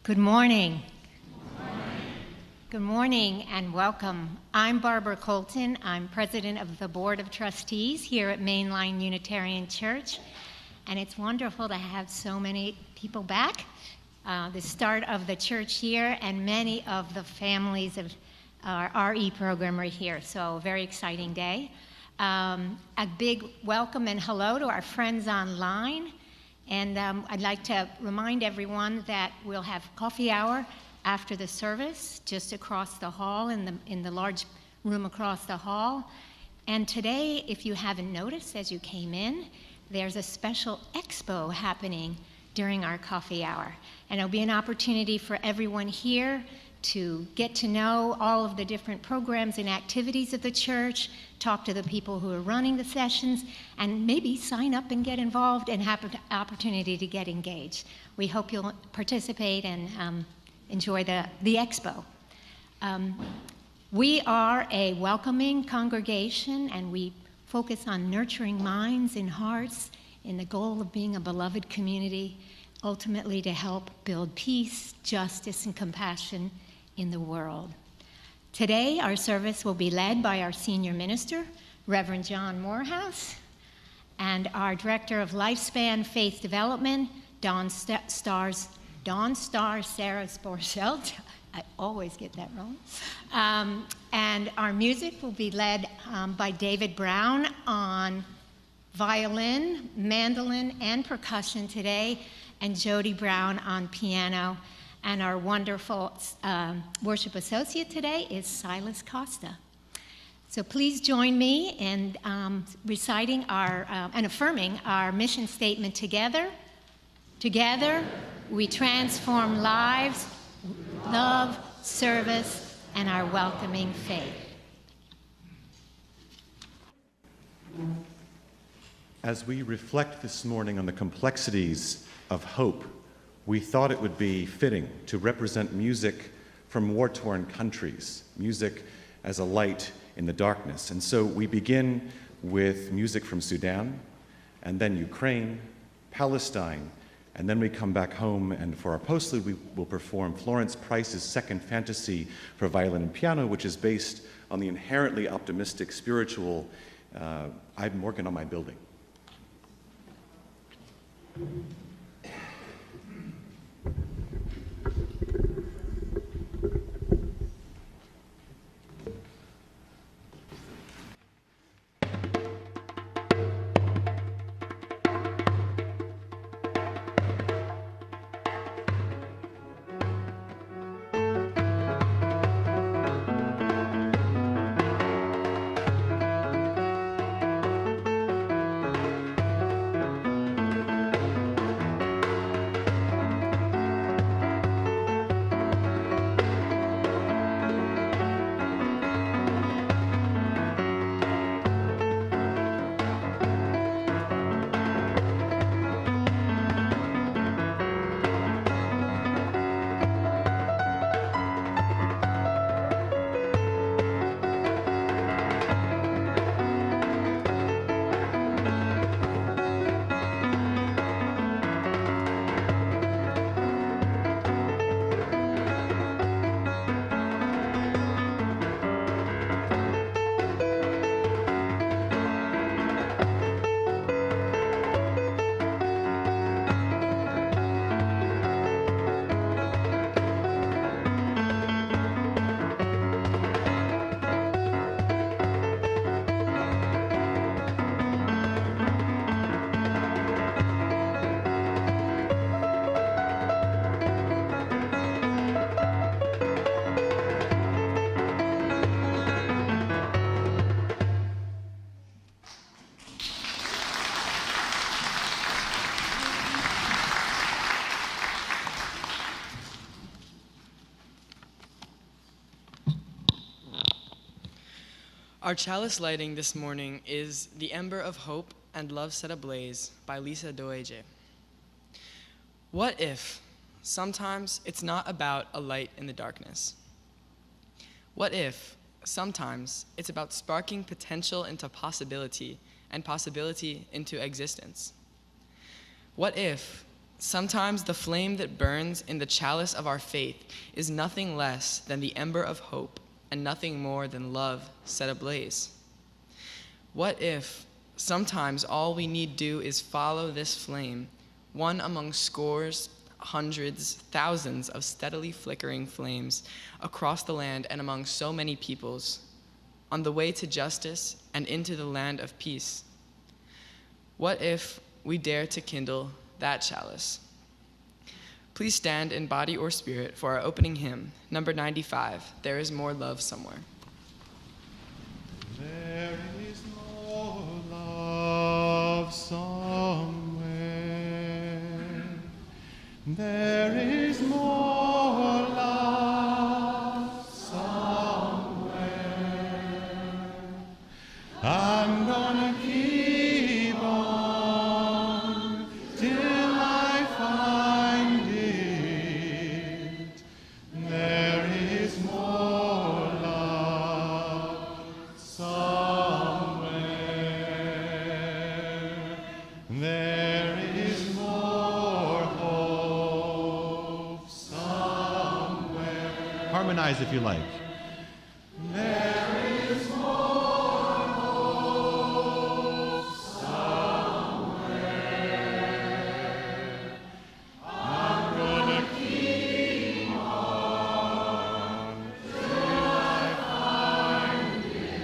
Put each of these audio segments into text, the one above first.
Good morning. Good morning and welcome. I'm Barbara Colton. I'm president of the Board of Trustees here at Mainline Unitarian Church. And it's wonderful to have so many people back. The start of the church year and many of the families of our RE program are here. So a very exciting day. A big welcome and hello to our friends online. And I'd like to remind everyone that we'll have coffee hour after the service, just across the hall, in the large room across the hall. And today, if you haven't noticed as you came in, there's a special expo happening during our coffee hour. And it'll be an opportunity for everyone here to get to know all of the different programs and activities of the church, talk to the people who are running the sessions, and maybe sign up and get involved and have an opportunity to get engaged. We hope you'll participate and enjoy the expo. We are a welcoming congregation, and we focus on nurturing minds and hearts in the goal of being a beloved community, ultimately to help build peace, justice, and compassion in the world. Today, our service will be led by our senior minister, Reverend John Morehouse, and our director of Lifespan Faith Development, Dawn Star Sarah Sporcelt. I always get that wrong. And our music will be led by David Brown on violin, mandolin, and percussion today, and Jody Brown on piano. And our wonderful worship associate today is Silas Costa. So please join me in reciting and affirming our mission statement together. Together, we transform lives, love, service, and our welcoming faith. As we reflect this morning on the complexities of hope, we thought it would be fitting to represent music from war-torn countries, music as a light in the darkness. And so we begin with music from Sudan, and then Ukraine, Palestine, and then we come back home, and for our postlude, we will perform Florence Price's Second Fantasy for violin and piano, which is based on the inherently optimistic spiritual I'm working on my building. Our chalice lighting this morning is The Ember of Hope and Love Set Ablaze by Lisa Doege. What if sometimes it's not about a light in the darkness? What if sometimes it's about sparking potential into possibility and possibility into existence? What if Sometimes the flame that burns in the chalice of our faith is nothing less than the ember of hope and nothing more than love set ablaze. What if sometimes all we need do is follow this flame, one among scores, hundreds, thousands of steadily flickering flames across the land and among so many peoples, on the way to justice and into the land of peace? What if we dare to kindle that chalice? Please stand in body or spirit for our opening hymn, number 95, There Is More Love Somewhere. There is more love somewhere. There is more love somewhere. I'm gonna keep on till I find it. There is more love somewhere. There is more hope somewhere. Harmonize if you like. There is more hope somewhere. I'm gonna keep on till I find it.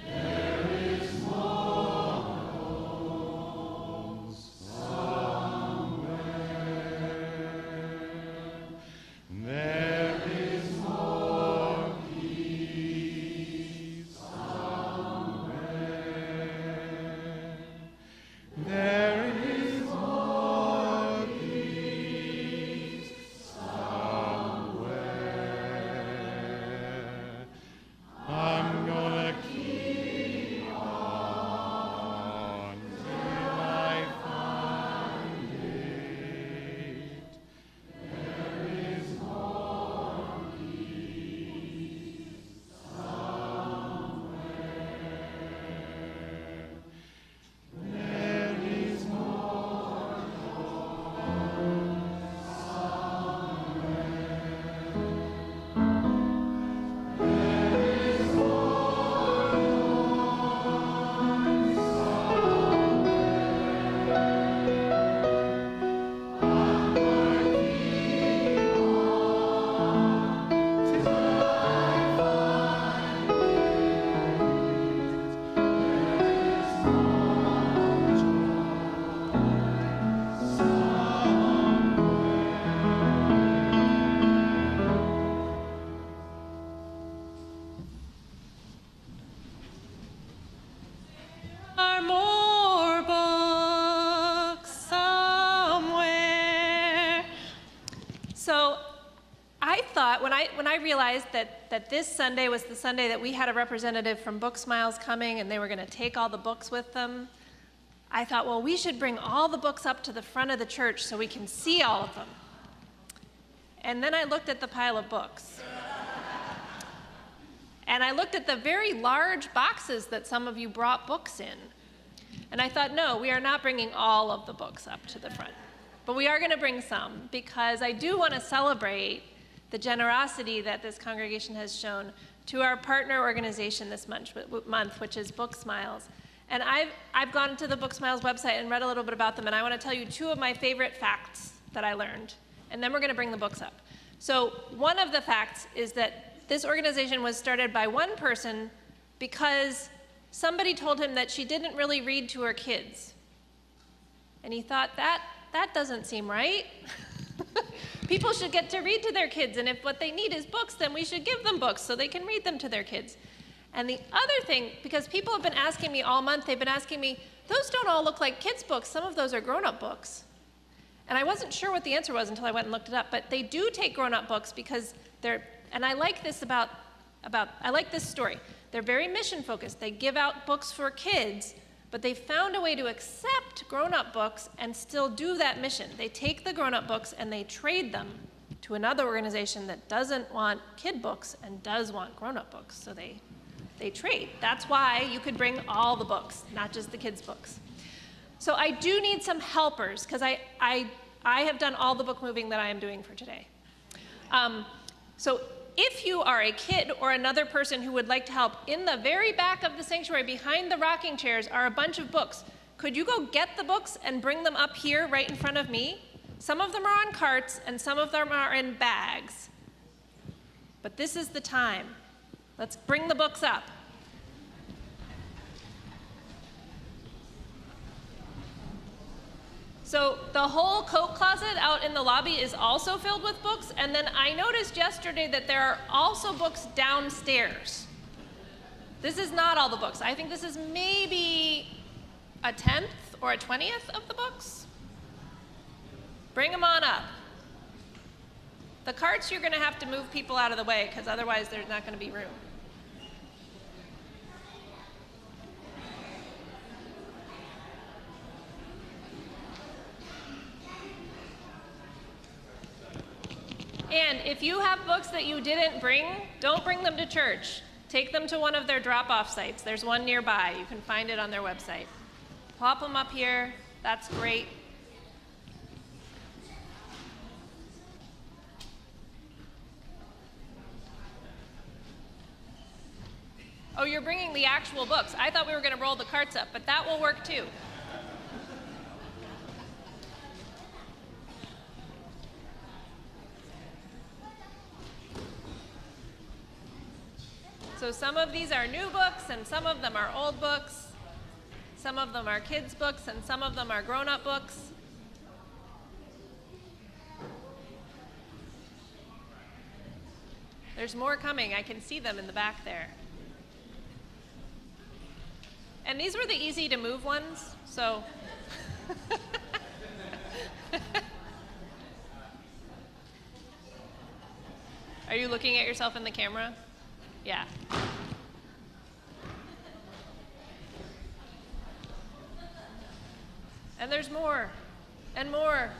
There is more hope somewhere. There is more peace somewhere. There is more peace somewhere. I'm gonna keep on till I find it. There is more peace somewhere. There is more Are more books somewhere. So I thought when I realized that this Sunday was the Sunday that we had a representative from Book Smiles coming and they were going to take all the books with them, I thought, well, we should bring all the books up to the front of the church so we can see all of them. And then I looked at the pile of books. And I looked at the very large boxes that some of you brought books in. And I thought, no, we are not bringing all of the books up to the front. But we are going to bring some because I do want to celebrate the generosity that this congregation has shown to our partner organization this month, which is Book Smiles. And I've gone to the Book Smiles website and read a little bit about them, and I want to tell you two of my favorite facts that I learned. And then we're going to bring the books up. So one of the facts is that this organization was started by one person because somebody told him that she didn't really read to her kids. And he thought, that doesn't seem right. People should get to read to their kids, and if what they need is books, then we should give them books so they can read them to their kids. And the other thing, because people have been asking me all month, they've been asking me, those don't all look like kids' books. Some of those are grown-up books. And I wasn't sure what the answer was until I went and looked it up, but they do take grown-up books because they're, and I like this I like this story. They're very mission-focused. They give out books for kids, but they found a way to accept grown-up books and still do that mission. They take the grown-up books and they trade them to another organization that doesn't want kid books and does want grown-up books. So they trade. That's why you could bring all the books, not just the kids' books. So I do need some helpers, because I have done all the book moving that I am doing for today. So if you are a kid or another person who would like to help, in the very back of the sanctuary behind the rocking chairs are a bunch of books. Could you go get the books and bring them up here right in front of me? Some of them are on carts and some of them are in bags. But this is the time. Let's bring the books up. So the whole coat closet out in the lobby is also filled with books, and then I noticed yesterday that there are also books downstairs. This is not all the books. I think this is maybe a 10th or a 20th of the books. Bring them on up. The carts, you're going to have to move people out of the way, because otherwise there's not going to be room. And if you have books that you didn't bring, don't bring them to church. Take them to one of their drop-off sites. There's one nearby. You can find it on their website. Plop them up here. That's great. Oh, you're bringing the actual books. I thought we were going to roll the carts up, but that will work too. So some of these are new books, and some of them are old books. Some of them are kids' books, and some of them are grown-up books. There's more coming. I can see them in the back there. And these were the easy-to-move ones, so... Are you looking at yourself in the camera? Yeah. And there's more, and more,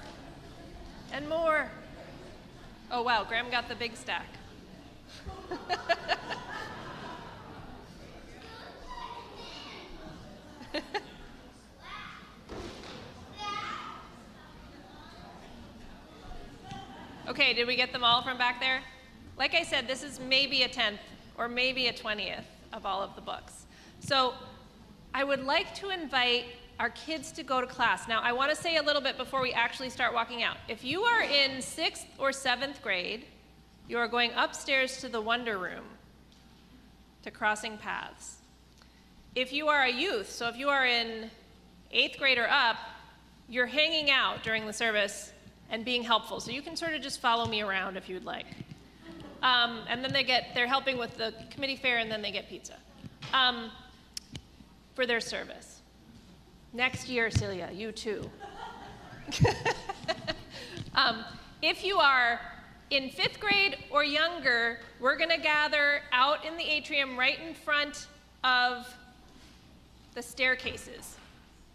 and more. Oh, wow, Graham got the big stack. Okay, did we get them all from back there? Like I said, this is maybe a 10th or maybe a 20th of all of the books. So I would like to invite our kids to go to class. Now, I want to say a little bit before we actually start walking out. If you are in 6th or 7th grade, you are going upstairs to the Wonder Room, to Crossing Paths. If you are a youth, so if you are in 8th grade or up, you're hanging out during the service and being helpful. So you can sort of just follow me around if you'd like. And then they're helping with the committee fair, and then they get pizza for their service. Next year, Celia, you too. If you are in 5th grade or younger, we're gonna gather out in the atrium right in front of the staircases.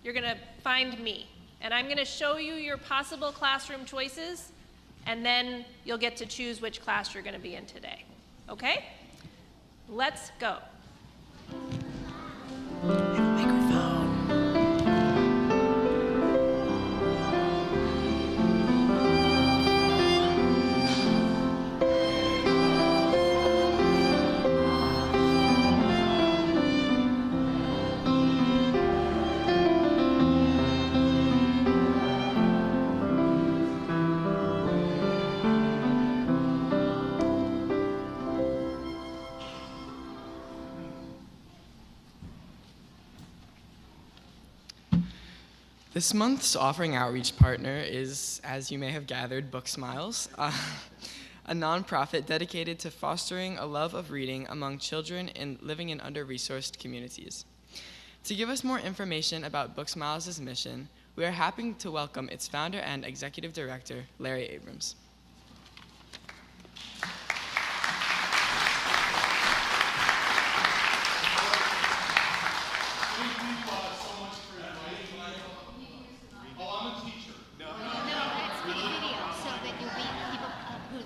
You're gonna find me, and I'm gonna show you your possible classroom choices, and then you'll get to choose which class you're going to be in today. Okay? Let's go. This month's offering outreach partner is, as you may have gathered, Book Smiles, a nonprofit dedicated to fostering a love of reading among children living in under-resourced communities. To give us more information about Book Smiles' mission, we are happy to welcome its founder and executive director, Larry Abrams.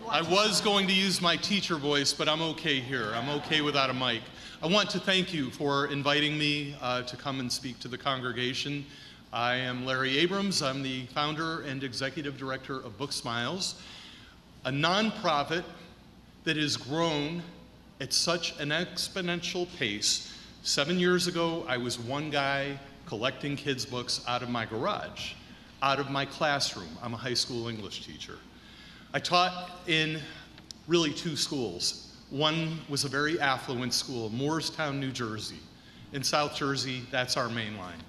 I was going to use my teacher voice, but I'm okay here. I'm okay without a mic. I want to thank you for inviting me to come and speak to the congregation. I am Larry Abrams. I'm the founder and executive director of Book Smiles, a nonprofit that has grown at such an exponential pace. 7 years ago, I was one guy collecting kids' books out of my garage, out of my classroom. I'm a high school English teacher. I taught in really two schools. One was a very affluent school, Moorestown, New Jersey. In South Jersey, that's our main line.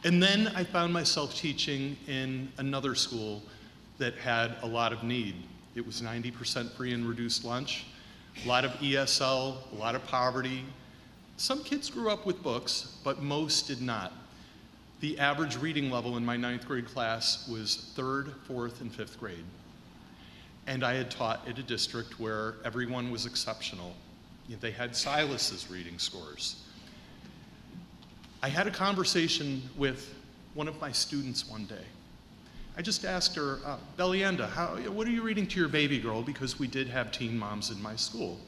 And then I found myself teaching in another school that had a lot of need. It was 90% free and reduced lunch, a lot of ESL, a lot of poverty. Some kids grew up with books, but most did not. The average reading level in my 9th grade class was 3rd, 4th, and 5th grade. And I had taught at a district where everyone was exceptional. They had Silas's reading scores. I had a conversation with one of my students one day. I just asked her, Bellienda, what are you reading to your baby girl? Because we did have teen moms in my school.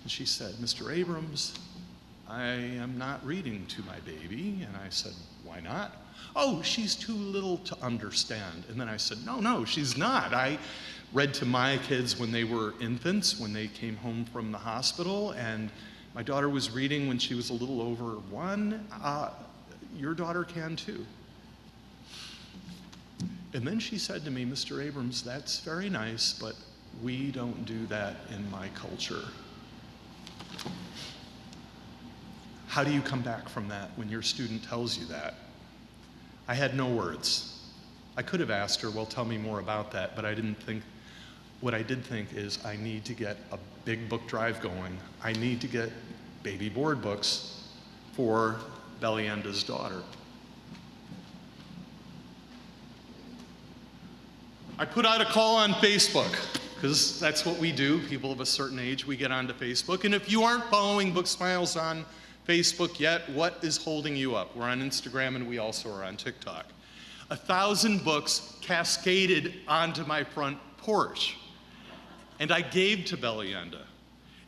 And she said, Mr. Abrams, I am not reading to my baby. And I said, why not? Oh, she's too little to understand. And then I said, no, she's not. I read to my kids when they were infants, when they came home from the hospital, and my daughter was reading when she was a little over 1. Your daughter can too. And then she said to me, Mr. Abrams, that's very nice, but we don't do that in my culture. How do you come back from that when your student tells you that? I had no words. I could have asked her, well, tell me more about that, but I didn't think. What I did think is I need to get a big book drive going. I need to get baby board books for Bellienda's daughter. I put out a call on Facebook, because that's what we do. People of a certain age, we get onto Facebook. And if you aren't following Book Smiles on Facebook yet, what is holding you up? We're on Instagram and we also are on TikTok. 1,000 books cascaded onto my front porch. And I gave to Bellienda.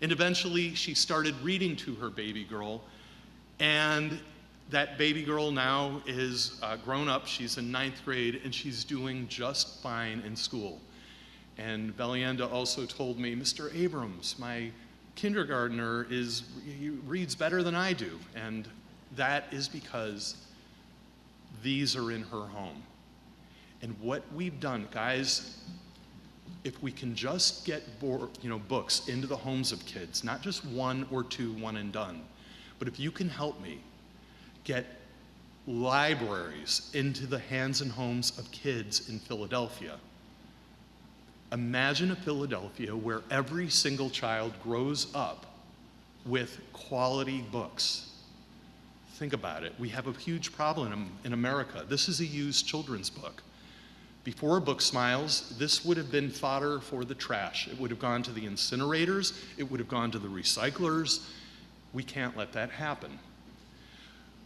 And eventually she started reading to her baby girl. And that baby girl now is grown up. She's in 9th grade and she's doing just fine in school. And Bellienda also told me, Mr. Abrams, my kindergartner he reads better than I do. And that is because these are in her home. And what we've done, guys, if we can just get books into the homes of kids, not just 1 or 2 one and done, but if you can help me get libraries into the hands and homes of kids in Philadelphia. Imagine a Philadelphia where every single child grows up with quality books. Think about it. We have a huge problem in America. This is a used children's book. Before Book Smiles, this would have been fodder for the trash. It would have gone to the incinerators. It would have gone to the recyclers. We can't let that happen.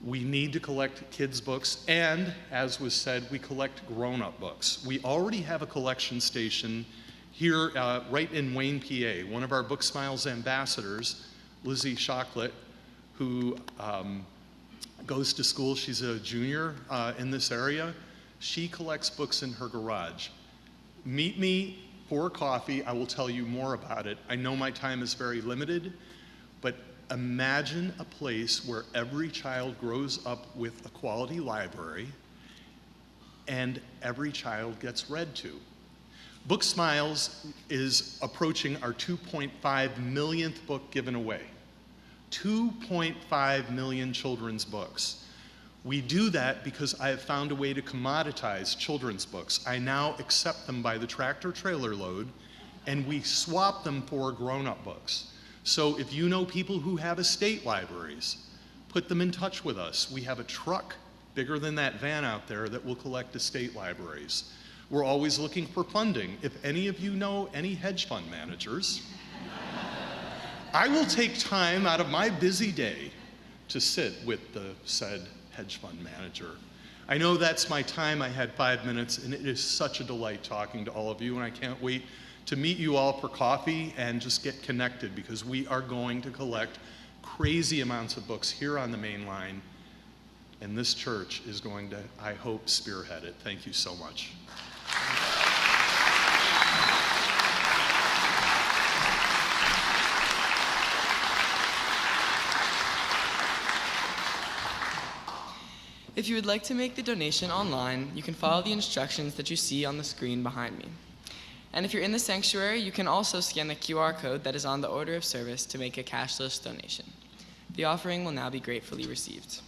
We need to collect kids' books, and as was said, we collect grown-up books. We already have a collection station here right in Wayne, PA. One of our Book Smiles ambassadors, Lizzie Chocolate, who goes to school, she's a junior in this area. She collects books in her garage. Meet me for coffee. I will tell you more about it. I know my time is very limited, but imagine a place where every child grows up with a quality library and every child gets read to. Book Smiles is approaching our 2.5 millionth book given away. 2.5 million children's books. We do that because I have found a way to commoditize children's books. I now accept them by the tractor trailer load, and we swap them for grown-up books. So if you know people who have estate libraries, put them in touch with us. We have a truck bigger than that van out there that will collect estate libraries. We're always looking for funding. If any of you know any hedge fund managers, I will take time out of my busy day to sit with the said hedge fund manager. I know that's my time. I had 5 minutes, and it is such a delight talking to all of you, and I can't wait to meet you all for coffee and just get connected, because we are going to collect crazy amounts of books here on the main line And this church is going to, I hope, spearhead it. Thank you so much. If you would like to make the donation online, you can follow the instructions that you see on the screen behind me. And if you're in the sanctuary, you can also scan the QR code that is on the order of service to make a cashless donation. The offering will now be gratefully received.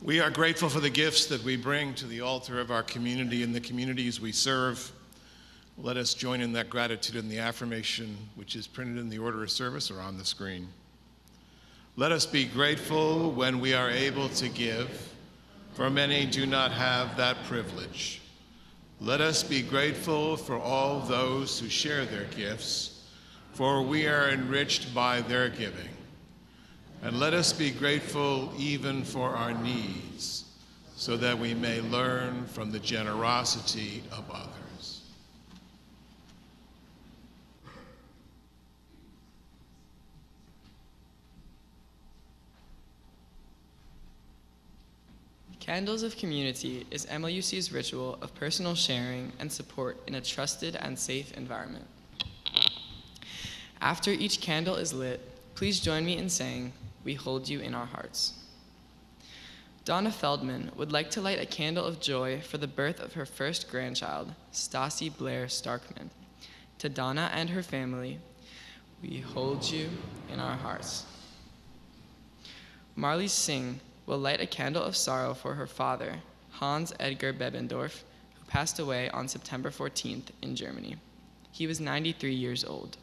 We are grateful for the gifts that we bring to the altar of our community and the communities we serve. Let us join in that gratitude in the affirmation which is printed in the order of service or on the screen. Let us be grateful when we are able to give, for many do not have that privilege. Let us be grateful for all those who share their gifts, for we are enriched by their giving. And let us be grateful even for our needs, so that we may learn from the generosity of others. Candles of Community is MLUC's ritual of personal sharing and support in a trusted and safe environment. After each candle is lit, please join me in saying, "We hold you in our hearts." Donna Feldman would like to light a candle of joy for the birth of her first grandchild, Stassi Blair Starkman. To Donna and her family, we hold you in our hearts. Marley Singh will light a candle of sorrow for her father, Hans Edgar Bebendorf, who passed away on September 14th in Germany. He was 93 years old.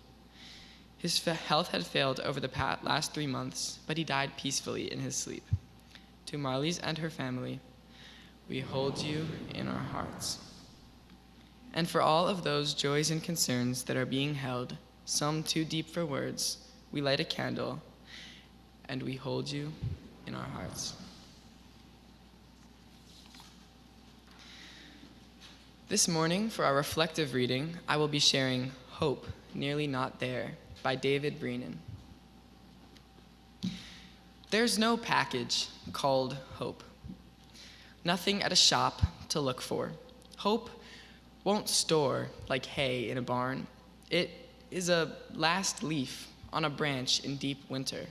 His health had failed over the last 3 months, but he died peacefully in his sleep. To Marley's and her family, we hold you in our hearts. And for all of those joys and concerns that are being held, some too deep for words, we light a candle and we hold you in our hearts. This morning, for our reflective reading, I will be sharing Hope, Nearly Not There by David Breenan. There's no package called hope. Nothing at a shop to look for. Hope won't store like hay in a barn. It is a last leaf on a branch in deep winter.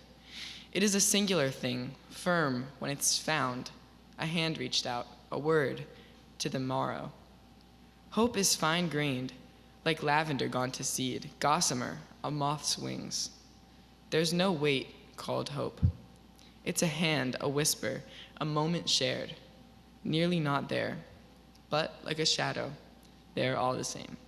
It is a singular thing, firm when it's found, a hand reached out, a word to the morrow. Hope is fine-grained, like lavender gone to seed, gossamer, a moth's wings. There's no weight called hope. It's a hand, a whisper, a moment shared, nearly not there, but like a shadow, they're all the same.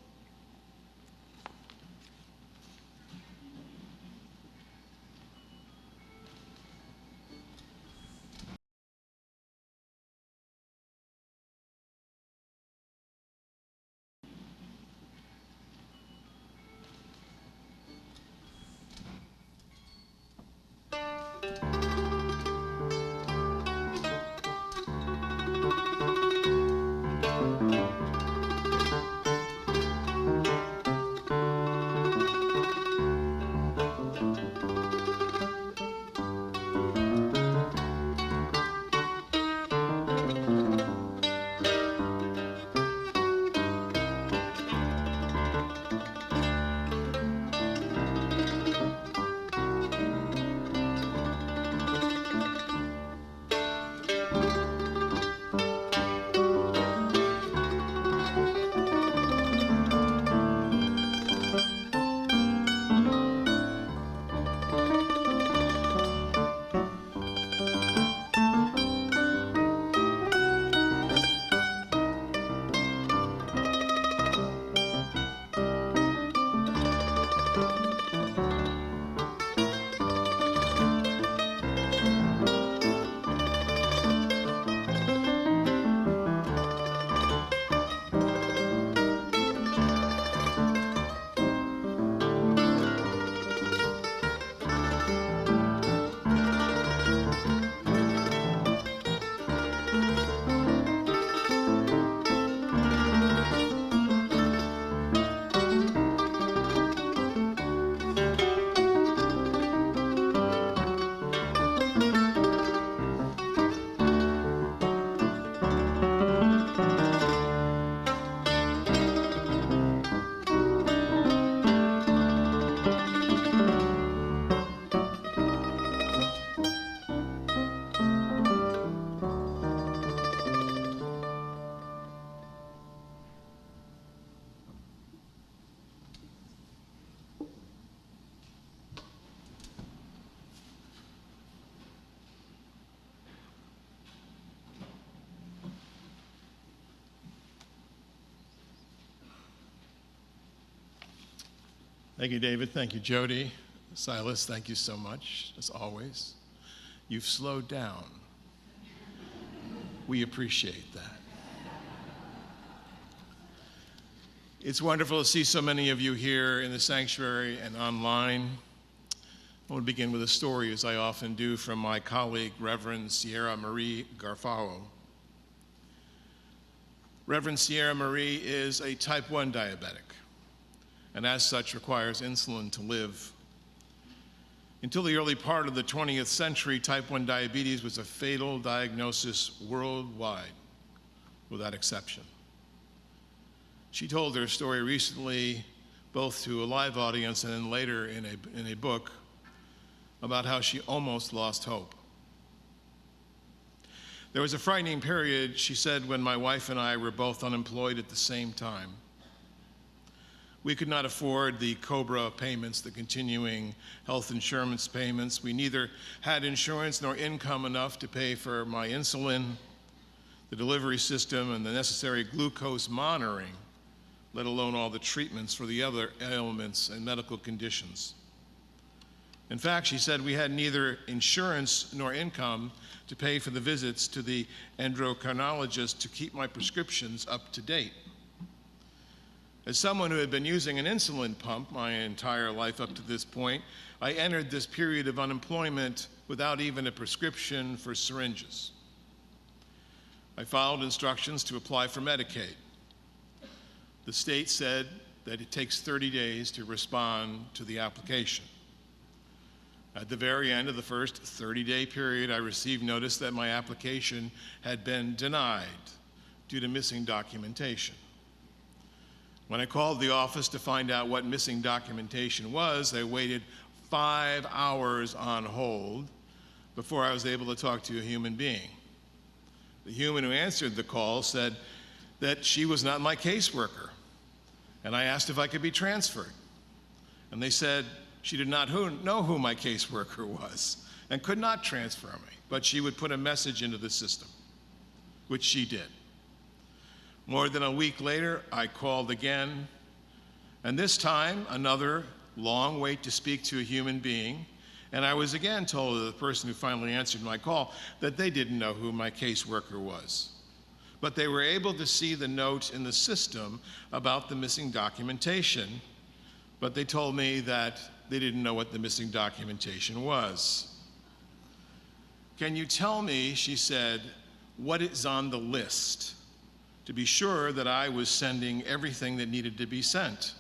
Thank you, David. Thank you, Jody. Silas, thank you so much, as always. You've slowed down. We appreciate that. It's wonderful to see so many of you here in the sanctuary and online. I want to begin with a story, as I often do, from my colleague, Reverend Sierra Marie Garfalo. Reverend Sierra Marie is a type 1 diabetic, and as such requires insulin to live. Until the early part of the 20th century, type 1 diabetes was a fatal diagnosis worldwide, without exception. She told her story recently, both to a live audience and then later in a book, about how she almost lost hope. There was a frightening period, she said, when my wife and I were both unemployed at the same time. We could not afford the COBRA payments, the continuing health insurance payments. We neither had insurance nor income enough to pay for my insulin, the delivery system, and the necessary glucose monitoring, let alone all the treatments for the other ailments and medical conditions. In fact, she said we had neither insurance nor income to pay for the visits to the endocrinologist to keep my prescriptions up to date. As someone who had been using an insulin pump my entire life up to this point, I entered this period of unemployment without even a prescription for syringes. I followed instructions to apply for Medicaid. The state said that it takes 30 days to respond to the application. At the very end of the first 30-day period, I received notice that my application had been denied due to missing documentation. When I called the office to find out what missing documentation was, I waited 5 hours on hold before I was able to talk to a human being. The human who answered the call said that she was not my caseworker, and I asked if I could be transferred. And they said she did not know who my caseworker was and could not transfer me, but she would put a message into the system, which she did. More than a week later, I called again, and this time another long wait to speak to a human being, and I was again told of the person who finally answered my call that they didn't know who my caseworker was. But they were able to see the note in the system about the missing documentation, but they told me that they didn't know what the missing documentation was. Can you tell me, she said, what is on the list to be sure that I was sending everything that needed to be sent?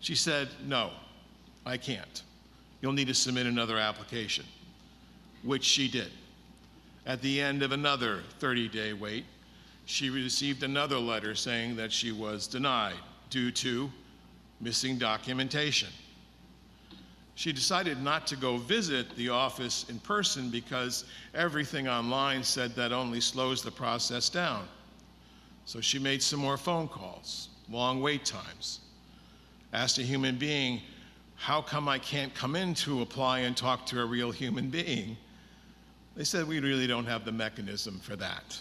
She said, no, I can't. You'll need to submit another application, which she did. At the end of another 30-day wait, she received another letter saying that she was denied due to missing documentation. She decided not to go visit the office in person because everything online said that only slows the process down. So she made some more phone calls, long wait times, asked a human being, how come I can't come in to apply and talk to a real human being? They said, we really don't have the mechanism for that.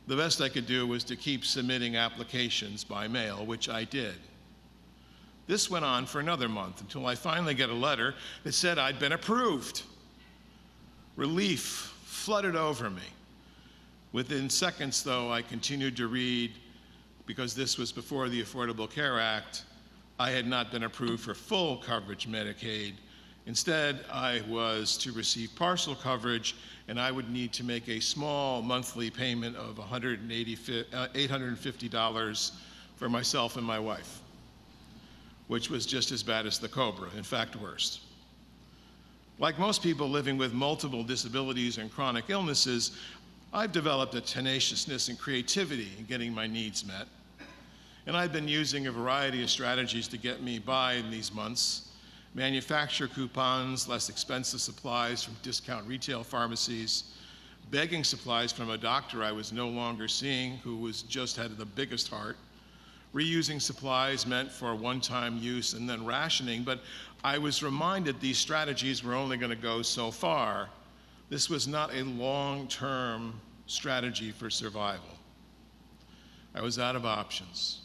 The best I could do was to keep submitting applications by mail, which I did. This went on for another month until I finally got a letter that said I'd been approved. Relief flooded over me. Within seconds, though, I continued to read, because this was before the Affordable Care Act, I had not been approved for full coverage Medicaid. Instead, I was to receive partial coverage, and I would need to make a small monthly payment of $850 for myself and my wife, which was just as bad as the COBRA, in fact, worse. Like most people living with multiple disabilities and chronic illnesses, I've developed a tenaciousness and creativity in getting my needs met. And I've been using a variety of strategies to get me by in these months. Manufacturer coupons, less expensive supplies from discount retail pharmacies, begging supplies from a doctor I was no longer seeing who was just had the biggest heart, reusing supplies meant for one-time use, and then rationing. But I was reminded these strategies were only going to go so far. This was not a long-term strategy for survival. I was out of options.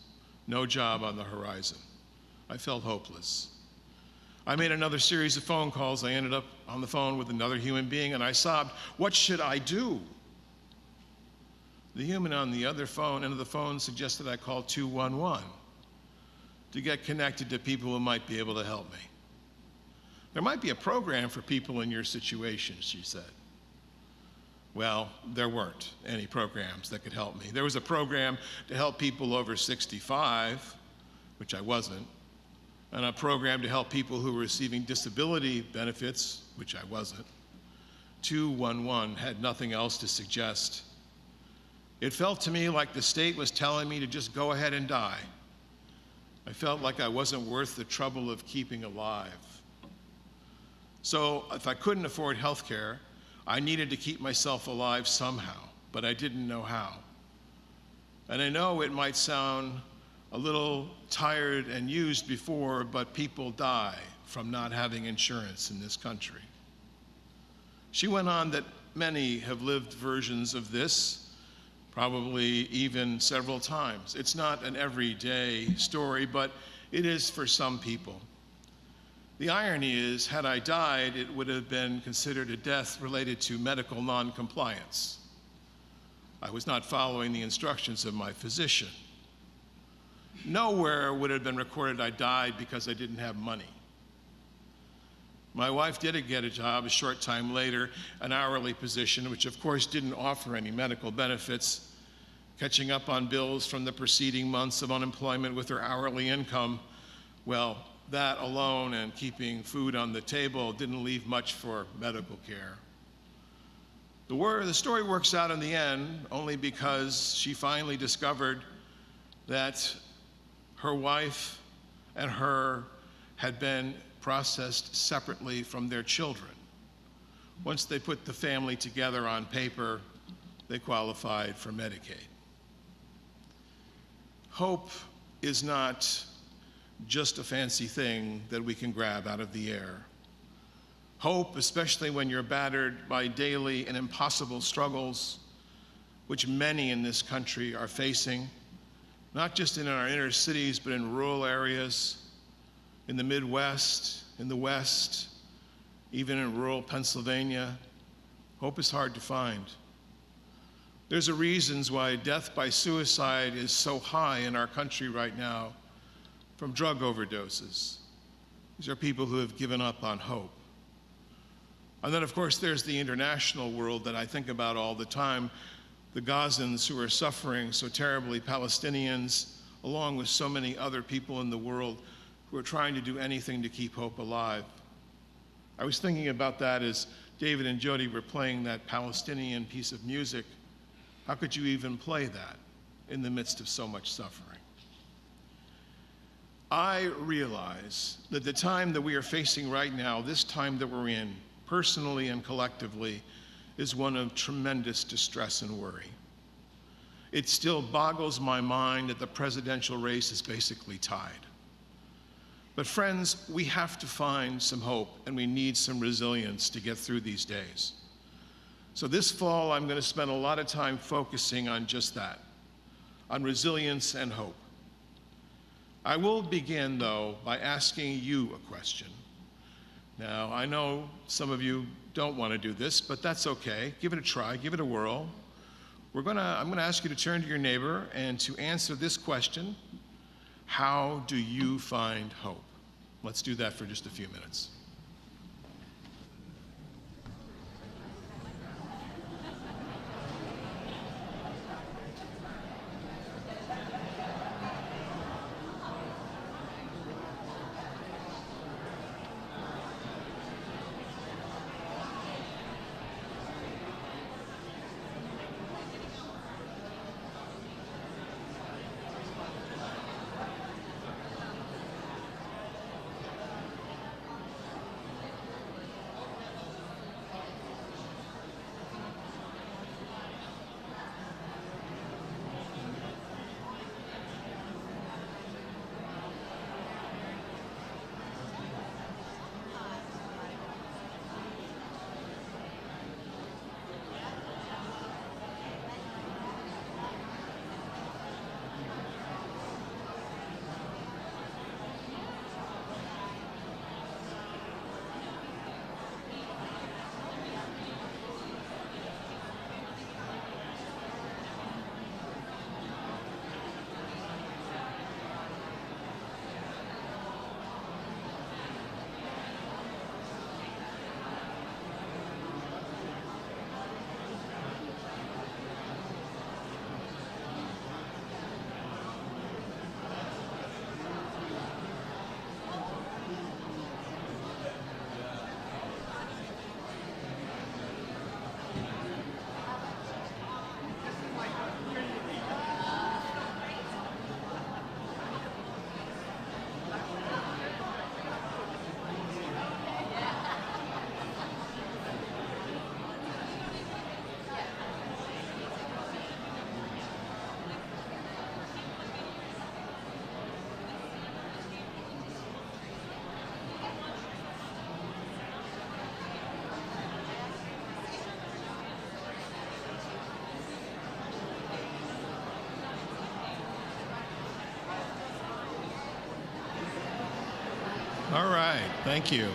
No job on the horizon. I felt hopeless. I made another series of phone calls. I ended up on the phone with another human being, and I sobbed, what should I do? The human on the other end of the phone suggested I call 211 to get connected to people who might be able to help me. There might be a program for people in your situation, she said. Well, there weren't any programs that could help me. There was a program to help people over 65, which I wasn't, and a program to help people who were receiving disability benefits, which I wasn't. 211 had nothing else to suggest. It felt to me like the state was telling me to just go ahead and die. I felt like I wasn't worth the trouble of keeping alive. So if I couldn't afford health care, I needed to keep myself alive somehow, but I didn't know how. And I know it might sound a little tired and used before, but people die from not having insurance in this country. She went on that many have lived versions of this, probably even several times. It's not an everyday story, but it is for some people. The irony is, had I died, it would have been considered a death related to medical noncompliance. I was not following the instructions of my physician. Nowhere would it have been recorded I died because I didn't have money. My wife did get a job a short time later, an hourly position, which of course didn't offer any medical benefits, catching up on bills from the preceding months of unemployment with her hourly income, well, that alone and keeping food on the table didn't leave much for medical care. The story works out in the end only because she finally discovered that her wife and her had been processed separately from their children. Once they put the family together on paper, they qualified for Medicaid. Hope is not just a fancy thing that we can grab out of the air. Hope, especially when you're battered by daily and impossible struggles, which many in this country are facing, not just in our inner cities, but in rural areas, in the Midwest, in the West, even in rural Pennsylvania. Hope is hard to find. There's a reason why death by suicide is so high in our country right now from drug overdoses. These are people who have given up on hope. And then, of course, there's the international world that I think about all the time, the Gazans who are suffering so terribly, Palestinians, along with so many other people in the world who are trying to do anything to keep hope alive. I was thinking about that as David and Jody were playing that Palestinian piece of music. How could you even play that in the midst of so much suffering? I realize that the time that we are facing right now, this time that we're in, personally and collectively, is one of tremendous distress and worry. It still boggles my mind that the presidential race is basically tied. But friends, we have to find some hope, and we need some resilience to get through these days. So this fall, I'm going to spend a lot of time focusing on just that, on resilience and hope. I will begin, though, by asking you a question. Now, I know some of you don't want to do this, but that's okay. Give it a try, give it a whirl. I'm going to ask you to turn to your neighbor and to answer this question: how do you find hope? Let's do that for just a few minutes. All right, thank you.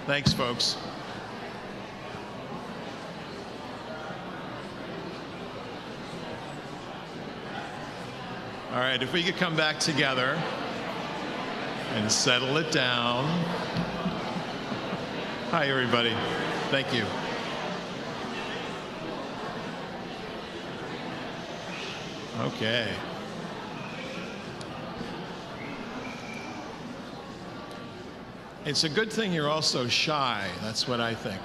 Thanks, folks. All right, if we could come back together and settle it down. Hi, everybody. Thank you. Okay. It's a good thing you're also shy. That's what I think.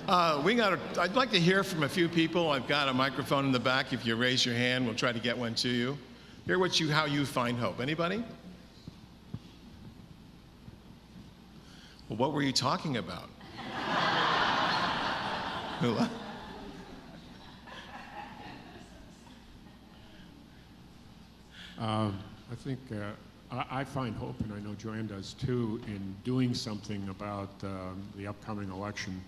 I'd like to hear from a few people. I've got a microphone in the back. If you raise your hand, we'll try to get one to you. Hear how you find hope. Anybody? Well, what were you talking about? Hula? I think I find hope, and I know Joanne does too, in doing something about the upcoming election,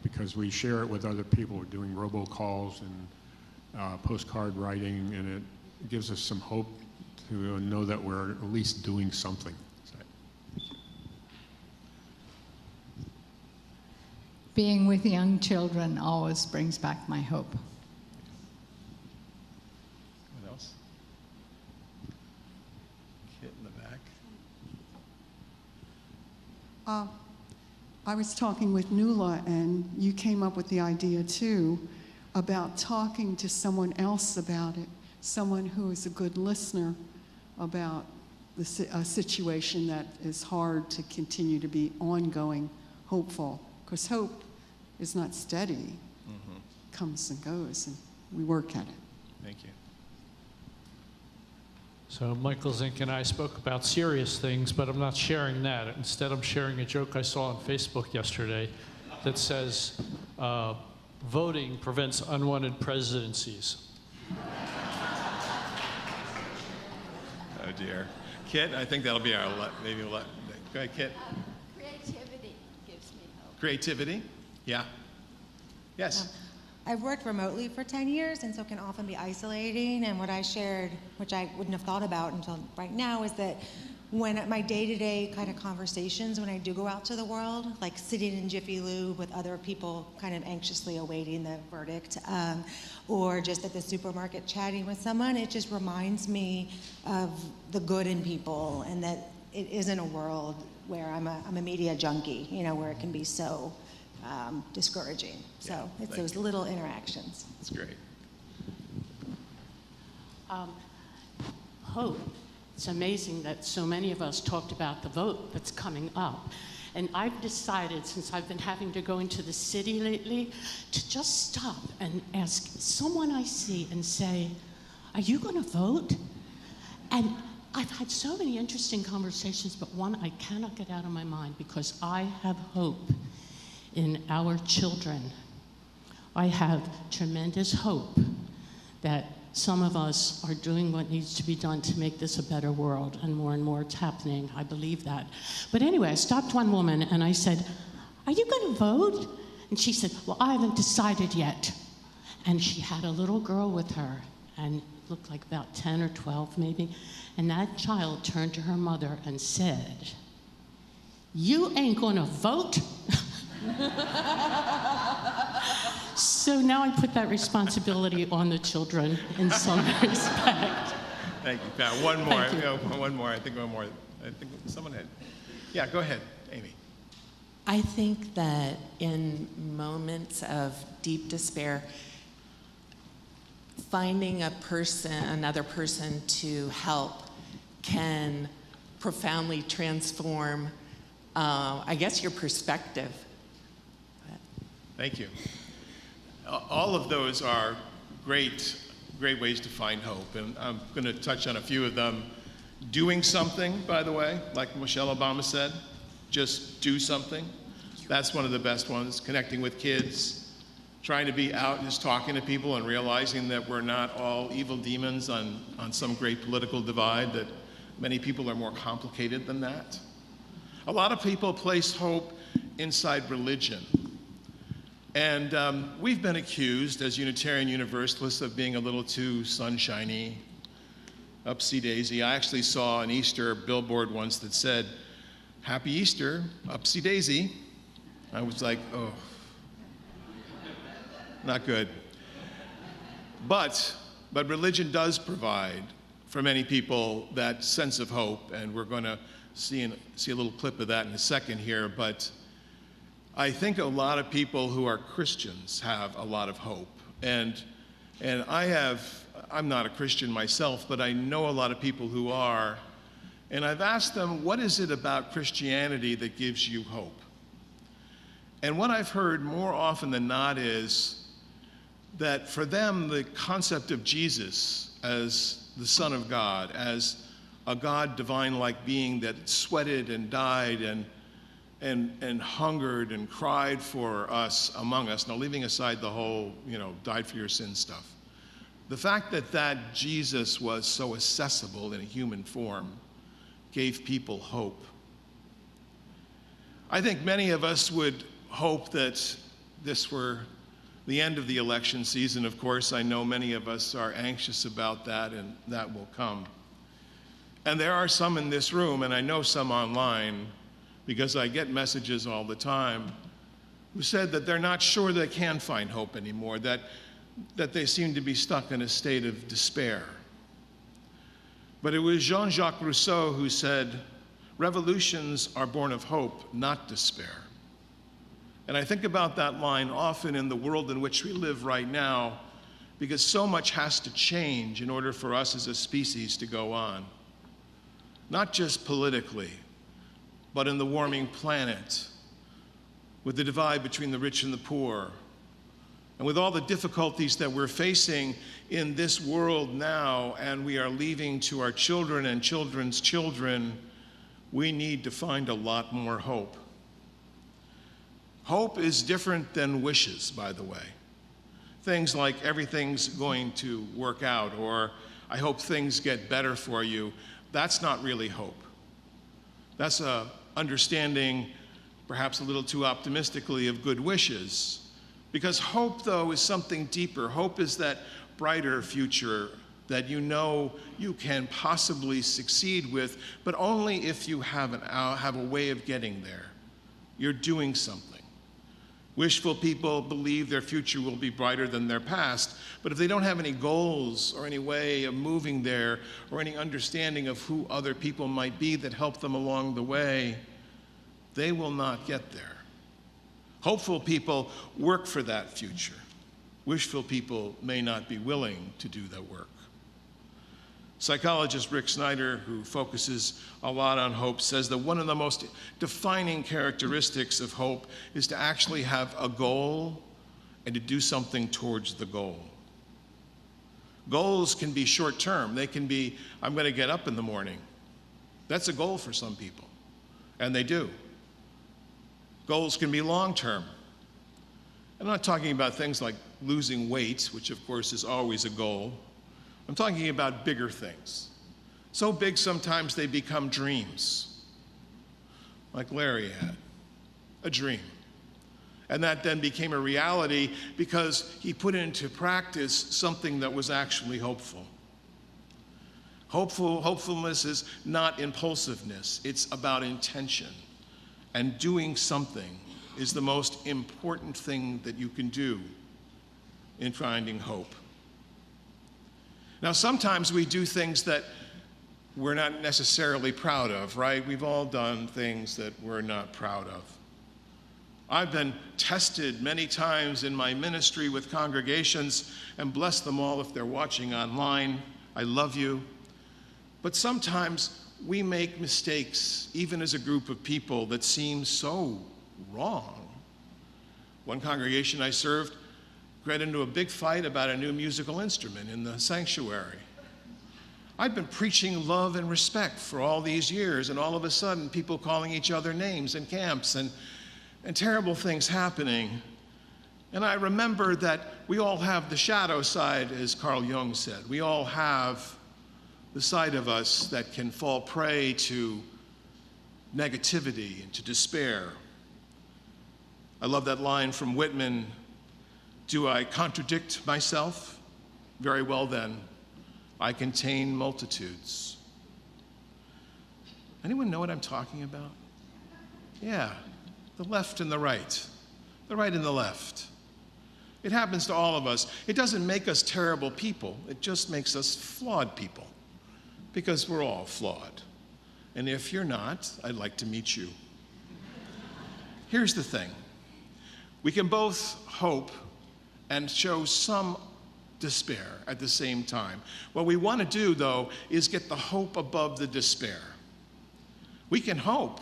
because we share it with other people. We're doing robocalls and postcard writing, and it gives us some hope to know that we're at least doing something. Being with young children always brings back my hope. What else? Kit in the back. I was talking with Nuala, and you came up with the idea too about talking to someone else about it, someone who is a good listener about a situation that is hard to continue to be ongoing, hopeful. Because hope is not steady, comes and goes, and we work at it. Thank you. So Michael Zink and I spoke about serious things, but I'm not sharing that. Instead, I'm sharing a joke I saw on Facebook yesterday that says, voting prevents unwanted presidencies. Oh dear. Kit, I think that'll be our maybe go ahead, Kit. Creativity gives me hope. Creativity? Yeah. Yes. I've worked remotely for 10 years, and so it can often be isolating. And what I shared, which I wouldn't have thought about until right now, is that when at my day-to-day kind of conversations, when I do go out to the world, like sitting in Jiffy Lube with other people kind of anxiously awaiting the verdict, or just at the supermarket chatting with someone, it just reminds me of the good in people, and that it isn't a world where I'm a media junkie, where it can be so discouraging. So it's those little interactions. That's great. Hope. It's amazing that so many of us talked about the vote that's coming up. And I've decided, since I've been having to go into the city lately, to just stop and ask someone I see and say, are you going to vote? And I've had so many interesting conversations, but one I cannot get out of my mind, because I have hope in our children. I have tremendous hope that some of us are doing what needs to be done to make this a better world, and more it's happening. I believe that. But anyway, I stopped one woman and I said, are you going to vote? And she said, well, I haven't decided yet. And she had a little girl with her, and looked like about 10 or 12 maybe, and that child turned to her mother and said, you ain't going to vote? So now I put that responsibility on the children in some respect. Thank you, Pat. One more. One more. I think someone had. Yeah, go ahead, Amy. I think that in moments of deep despair, finding another person to help, can profoundly transform, I guess, your perspective. Thank you. All of those are great ways to find hope, and I'm going to touch on a few of them. Doing something, by the way, like Michelle Obama said, just do something. That's one of the best ones. Connecting with kids, trying to be out and just talking to people and realizing that we're not all evil demons on some great political divide, that many people are more complicated than that. A lot of people place hope inside religion. And we've been accused as Unitarian Universalists of being a little too sunshiny, upsy-daisy. I actually saw an Easter billboard once that said, Happy Easter, upsy-daisy. I was like, oh, not good. But religion does provide for many people that sense of hope, and we're going to see a little clip of that in a second here. But I think a lot of people who are Christians have a lot of hope. And I'm not a Christian myself, but I know a lot of people who are. And I've asked them, what is it about Christianity that gives you hope? And what I've heard more often than not is that for them, the concept of Jesus as the Son of God, as a God divine-like being that sweated and died and hungered and cried for us among us, now leaving aside the whole, died for your sins stuff. The fact that Jesus was so accessible in a human form gave people hope. I think many of us would hope that this were the end of the election season. Of course, I know many of us are anxious about that, and that will come. And there are some in this room, and I know some online, because I get messages all the time, who said that they're not sure they can find hope anymore, that they seem to be stuck in a state of despair. But it was Jean-Jacques Rousseau who said, "Revolutions are born of hope, not despair." And I think about that line often in the world in which we live right now, because so much has to change in order for us as a species to go on. Not just politically, but in the warming planet, with the divide between the rich and the poor, and with all the difficulties that we're facing in this world now, and we are leaving to our children and children's children, we need to find a lot more hope. Hope is different than wishes, by the way. Things like everything's going to work out, or I hope things get better for you, that's not really hope. That's a understanding, perhaps a little too optimistically, of good wishes. Because hope, though, is something deeper. Hope is that brighter future that you can possibly succeed with, but only if you have a way of getting there. You're doing something. Wishful people believe their future will be brighter than their past, but if they don't have any goals or any way of moving there or any understanding of who other people might be that help them along the way, they will not get there. Hopeful people work for that future. Wishful people may not be willing to do that work. Psychologist Rick Snyder, who focuses a lot on hope, says that one of the most defining characteristics of hope is to actually have a goal and to do something towards the goal. Goals can be short-term. They can be, I'm going to get up in the morning. That's a goal for some people, and they do. Goals can be long-term. I'm not talking about things like losing weight, which of course is always a goal. I'm talking about bigger things. So big sometimes they become dreams, like Larry had, a dream. And that then became a reality because he put into practice something that was actually hopeful. Hopefulness is not impulsiveness, it's about intention. And doing something is the most important thing that you can do in finding hope. Now, sometimes we do things that we're not necessarily proud of, right? We've all done things that we're not proud of. I've been tested many times in my ministry with congregations, and bless them all if they're watching online. I love you. But sometimes we make mistakes, even as a group of people, that seem so wrong. One congregation I served got into a big fight about a new musical instrument in the sanctuary. I've been preaching love and respect for all these years, and all of a sudden people calling each other names in camps and terrible things happening. And I remember that we all have the shadow side, as Carl Jung said. We all have the side of us that can fall prey to negativity and to despair. I love that line from Whitman, "Do I contradict myself? Very well then, I contain multitudes." Anyone know what I'm talking about? Yeah, the left and the right and the left. It happens to all of us. It doesn't make us terrible people, it just makes us flawed people, because we're all flawed. And if you're not, I'd like to meet you. Here's the thing. We can both hope and show some despair at the same time. What we want to do, though, is get the hope above the despair. We can hope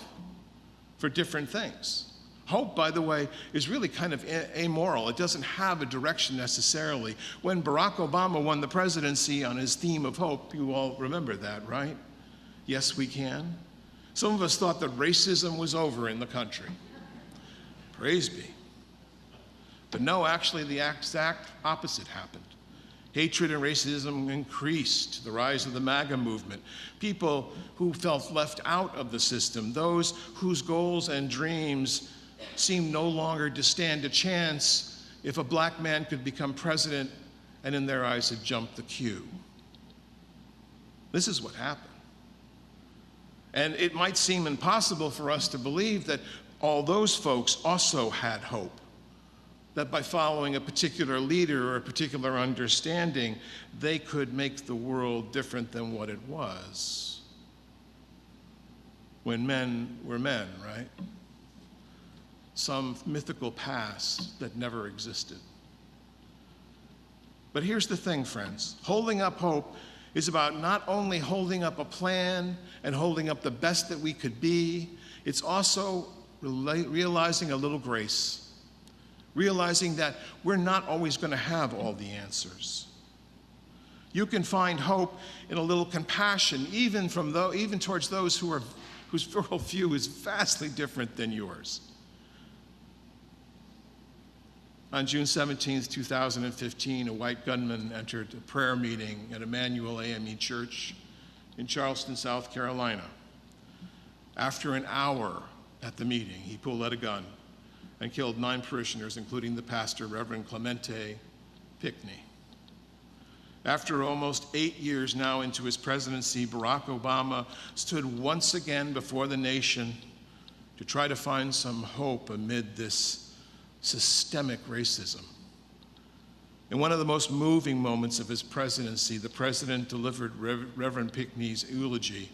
for different things. Hope, by the way, is really kind of amoral. It doesn't have a direction necessarily. When Barack Obama won the presidency on his theme of hope, you all remember that, right? Yes, we can. Some of us thought that racism was over in the country. Praise be. But no, actually, the exact opposite happened. Hatred and racism increased, the rise of the MAGA movement. People who felt left out of the system, those whose goals and dreams seemed no longer to stand a chance if a black man could become president and in their eyes had jumped the queue. This is what happened. And it might seem impossible for us to believe that all those folks also had hope, that by following a particular leader or a particular understanding, they could make the world different than what it was. When men were men, right? Some mythical past that never existed. But here's the thing, friends. Holding up hope is about not only holding up a plan and holding up the best that we could be, it's also realizing a little grace. Realizing that we're not always going to have all the answers. You can find hope in a little compassion, even towards those whose worldview is vastly different than yours. On June 17, 2015, a white gunman entered a prayer meeting at Emmanuel AME Church in Charleston, South Carolina. After an hour at the meeting, he pulled out a gun and killed 9 parishioners, including the pastor, Reverend Clemente Pickney. After almost 8 years now into his presidency, Barack Obama stood once again before the nation to try to find some hope amid this systemic racism. In one of the most moving moments of his presidency, the president delivered Reverend Pickney's eulogy,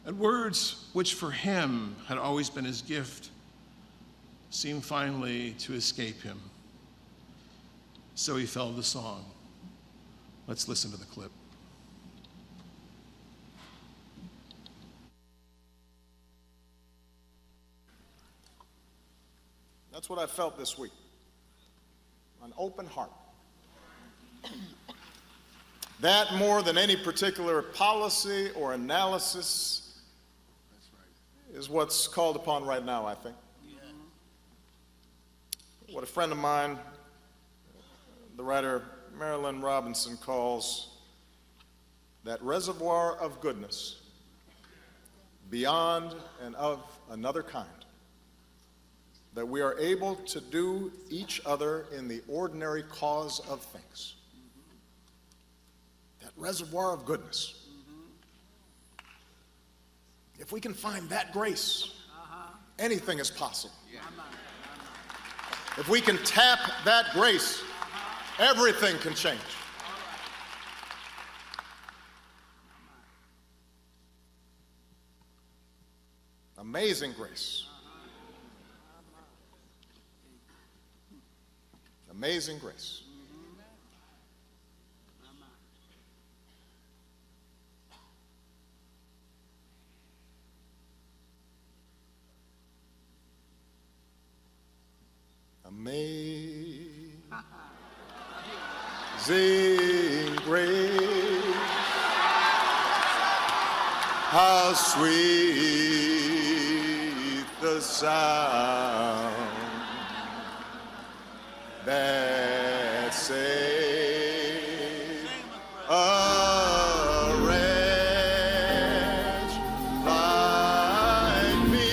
and words which for him had always been his gift seemed finally to escape him. So he fell to song. Let's listen to the clip. That's what I felt this week. An open heart. That, more than any particular policy or analysis, is what's called upon right now, I think. What a friend of mine, the writer Marilyn Robinson, calls that reservoir of goodness beyond and of another kind, that we are able to do each other in the ordinary cause of things. That reservoir of goodness. If we can find that grace, anything is possible. If we can tap that grace, everything can change. Amazing grace. Amazing grace. Amazing grace, how sweet the sound that saved a wretch like me.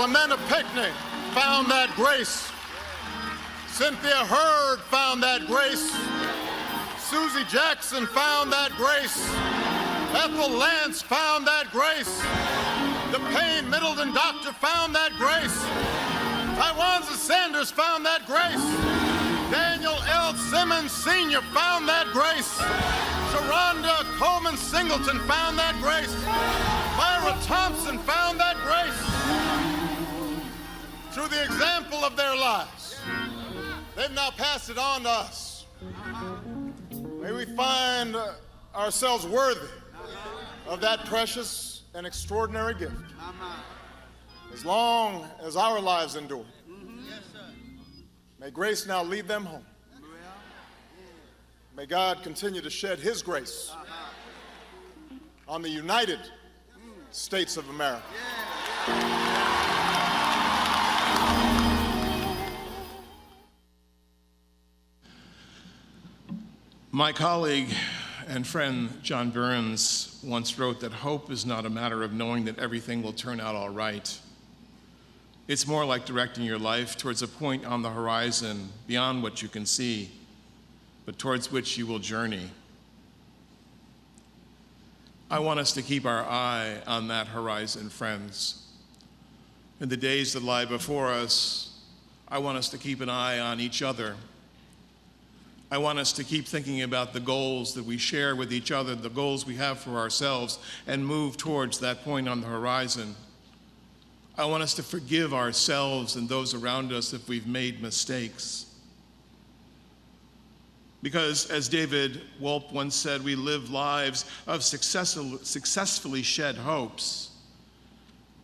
Clementa Pinckney found that grace. Cynthia Hurd found that grace. Susie Jackson found that grace. Ethel Lance found that grace. The Payne Middleton doctor found that grace. Tywanza Sanders found that grace. Daniel L. Simmons Sr. found that grace. Sharonda Coleman Singleton found that grace. Myra Thompson found that grace. Through the example of their lives, they've now passed it on to us. May we find ourselves worthy of that precious and extraordinary gift as long as our lives endure. May grace now lead them home. May God continue to shed his grace on the United States of America. My colleague and friend John Burns once wrote that hope is not a matter of knowing that everything will turn out all right. It's more like directing your life towards a point on the horizon beyond what you can see, but towards which you will journey. I want us to keep our eye on that horizon, friends. In the days that lie before us, I want us to keep an eye on each other. I want us to keep thinking about the goals that we share with each other, the goals we have for ourselves, and move towards that point on the horizon. I want us to forgive ourselves and those around us if we've made mistakes. Because, as David Wolpe once said, we live lives of successfully shed hopes,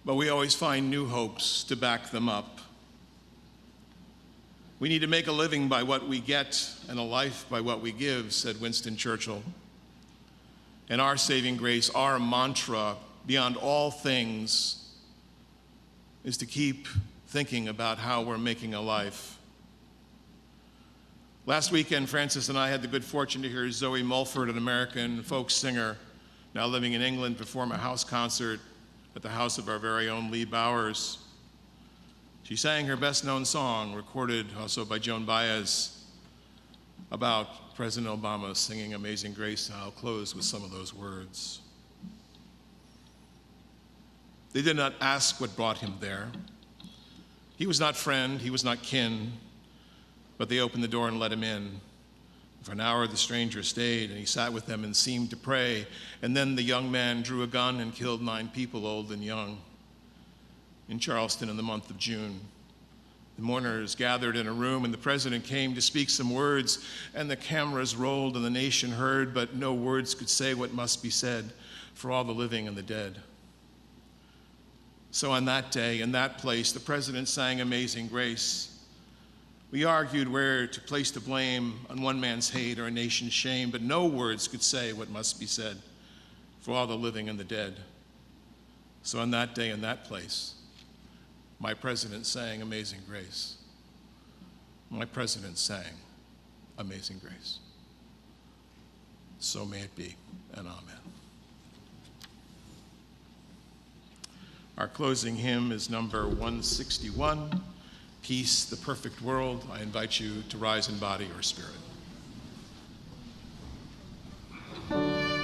but we always find new hopes to back them up. We need to make a living by what we get and a life by what we give, said Winston Churchill. And our saving grace, our mantra beyond all things, is to keep thinking about how we're making a life. Last weekend, Francis and I had the good fortune to hear Zoe Mulford, an American folk singer now living in England, perform a house concert at the house of our very own Lee Bowers. She sang her best-known song, recorded also by Joan Baez, about President Obama singing Amazing Grace. I'll close with some of those words. They did not ask what brought him there. He was not friend, he was not kin, but they opened the door and let him in. For an hour, the stranger stayed, and he sat with them and seemed to pray. And then the young man drew a gun and killed 9 people, old and young, in Charleston in the month of June. The mourners gathered in a room, and the president came to speak some words, and the cameras rolled, and the nation heard, but no words could say what must be said for all the living and the dead. So on that day, in that place, the president sang Amazing Grace. We argued where to place the blame on one man's hate or a nation's shame, but no words could say what must be said for all the living and the dead. So on that day, in that place, my president sang Amazing Grace. My president sang Amazing Grace. So may it be, and amen. Our closing hymn is number 161, Peace, the Perfect World. I invite you to rise in body or spirit. Peace.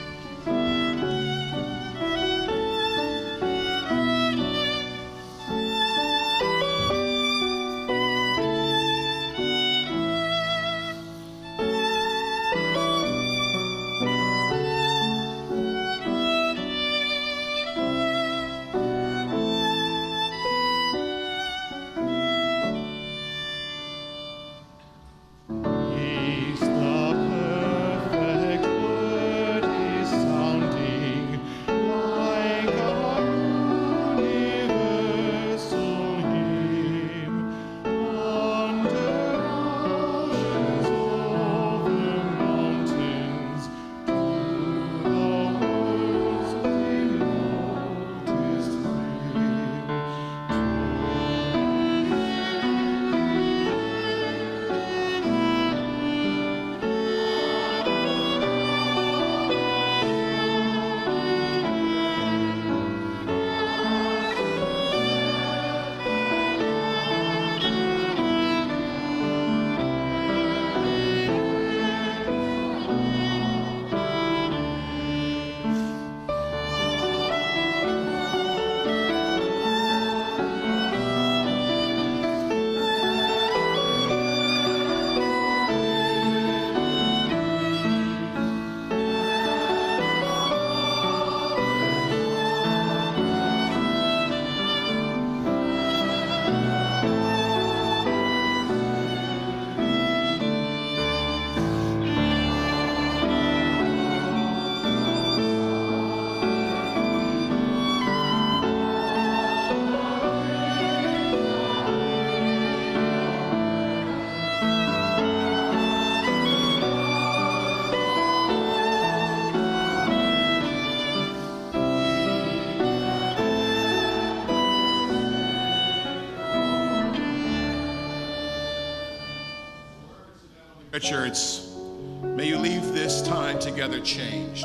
Richards, may you leave this time together changed.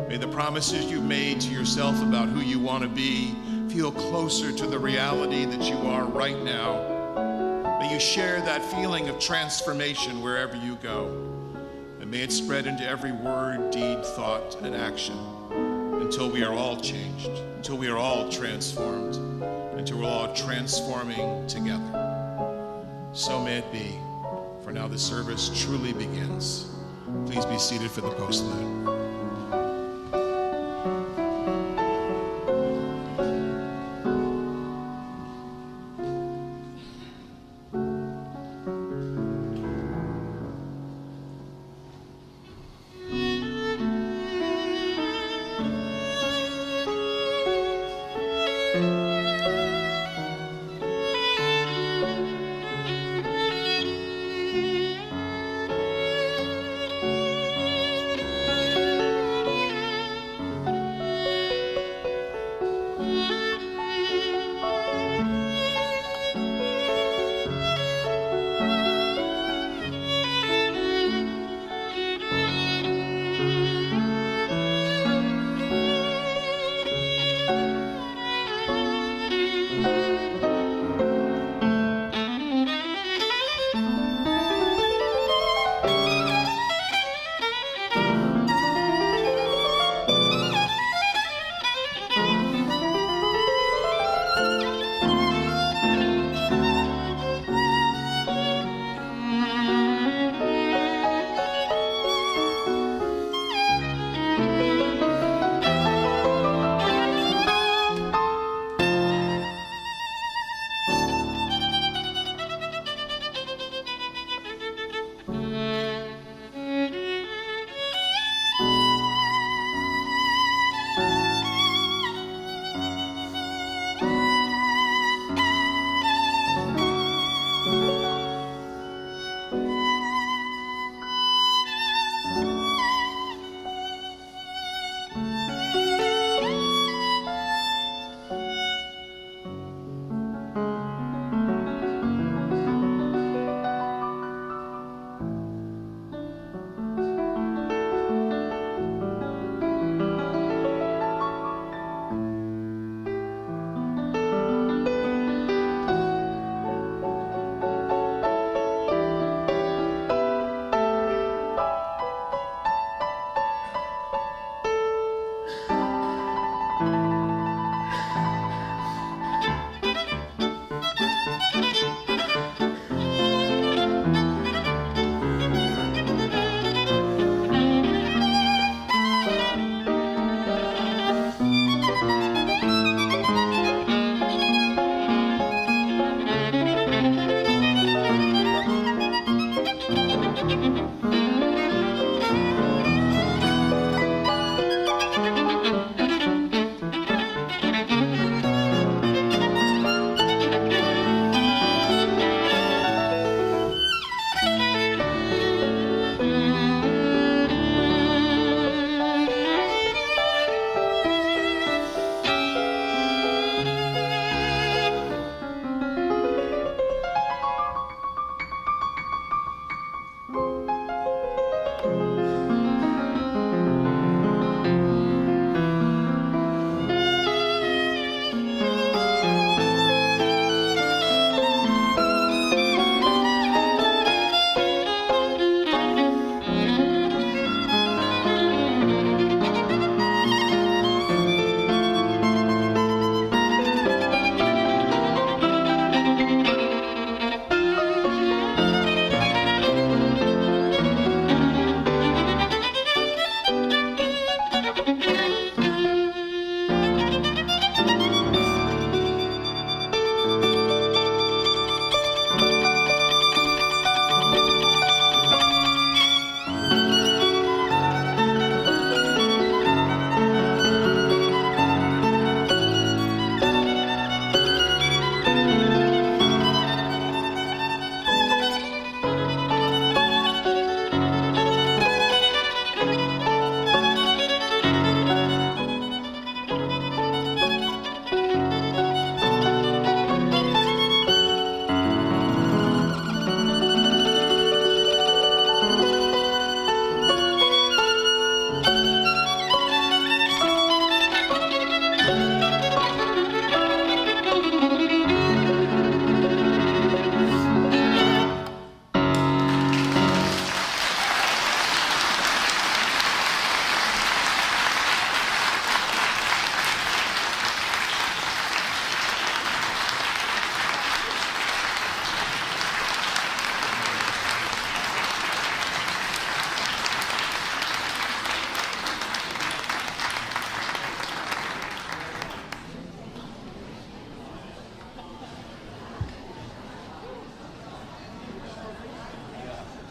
May the promises you've made to yourself about who you want to be feel closer to the reality that you are right now. May you share that feeling of transformation wherever you go. And may it spread into every word, deed, thought, and action until we are all changed, until we are all transformed, until we're all transforming together. So may it be. For now the service truly begins. Please be seated for the postlude.